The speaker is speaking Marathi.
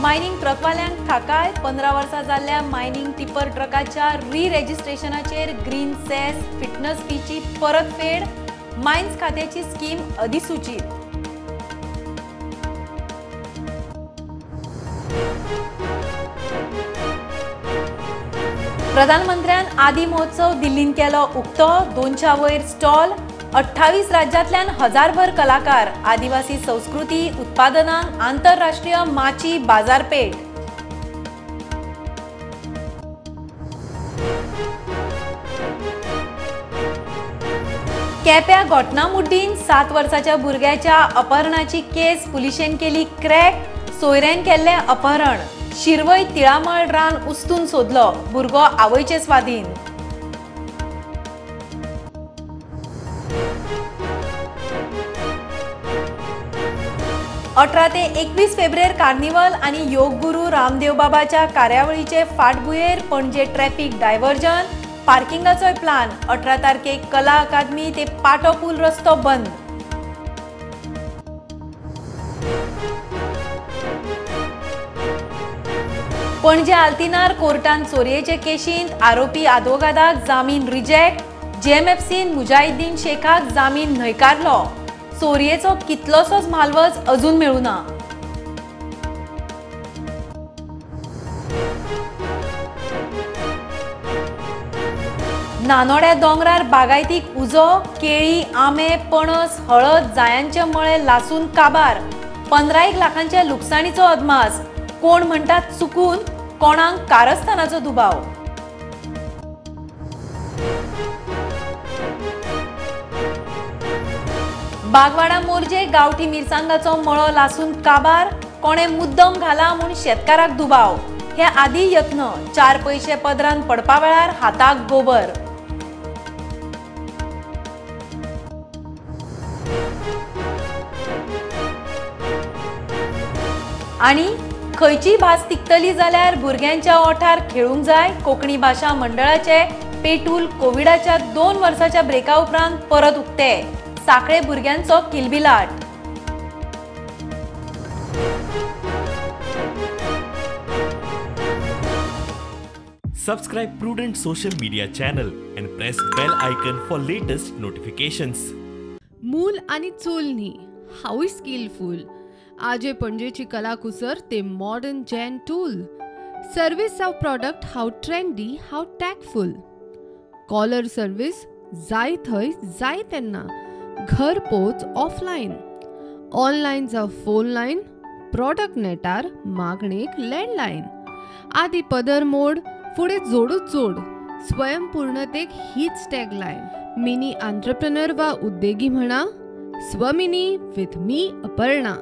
मायनिंग ट्रकवाल्यांक थाकाय 15 वर्सां जाल्ल्या मायनिंग टिपर ट्रकाच्या री-रजिस्ट्रेशनाचेर ग्रीन सेस फिटनेस फीची परतफेड मायन्स खात्याची स्कीम अधिसूचित। प्रधानमंत्र्यान आदी महोत्सव दिल्लीन केलो उक्तो 200 वयर स्टॉल 28 राज्यांतल्यान हजारभर कलाकार आदिवासी संस्कृती उत्पादनांक आंतरराष्ट्रीय माची बाजारपेठ। केप्या घोटणामुड्डीन 7 वर्साच्या भुरग्याच्या अपहरणाची केस पुलिशेन केली क्रॅक। सोयऱ्यान केल्ले अपहरण शिरवय तिळामळ रान उस्तून सोदलो भुरगो आवयचे स्वाधीन। अठरा ते 21 फेब्रुवार कार्निवल आणि योग गुरु रामदेव बाबाच्या कार्यावळीचे फाटभुंयेर पणजे ट्रॅफिक डायव्हर्जन पार्किंगाचो प्लान 18 तारखेक कला अकादमी ते पाटो पूल रस्तो बंद। पणजे आल्तिनार कोर्टान चोरयेचे केशींत आरोपी आदवोगादाक जामीन रिजेक्ट। जेएमएफसीन मुजाहिद्दीन शेखाक जामीन न्हयकारलो। चोरयेचो कितलोसोच म्हालवज अजून मेळूना। नानोड्या दोंगरार बागायतीक उजो केळी आंबे पणस हळद जायांचे मळे लासून काबार 15 लाखांच्या लुकसाणीचो अदमास। कोण म्हणटात चुकून कोणाक कारस्थानाचो दुबाव। बागवाडा मोर्जे गावठी मिरसांगाचो मळो लासून काबार कोणे मुद्दम घाला म्हूण शेतकाराक दुबाव। हे आदी यत्न 4 पैसे पदरान पडपा वेळार हाताक गोबर। आणि खंयची भास तिकतली जाल्यार भुरग्यांच्या ओठार खेळूंक जाय। कोंकणी भाषा मंडळाचे पेटूल कोविडाच्या 2 वर्साच्या ब्रेका उपरांत परत उक्ते। साखळे भुरग्यांचो किलबिलाट। Subscribe Prudent social media channel and press bell icon for latest notifications. मूल आणि चूल न्ही हाऊय स्किलफुल आजे पणजेची कला कुसर ते modern gen tool service of product how trendy how tactful caller service जाय थंय जाय तेन्ना घर पोच ऑफलायन ऑनलायन जावं फोन लायन प्रोडक्ट नेटार मागणेक लँडलायन आदी पदर मोड फुडें जोडूच जोड स्वयंपूर्णतेक हीच टॅगलायन मिनी एंटरप्रेन्योर वा उद्देगी म्हणा स्वमिनी विथ मी अपर्णा।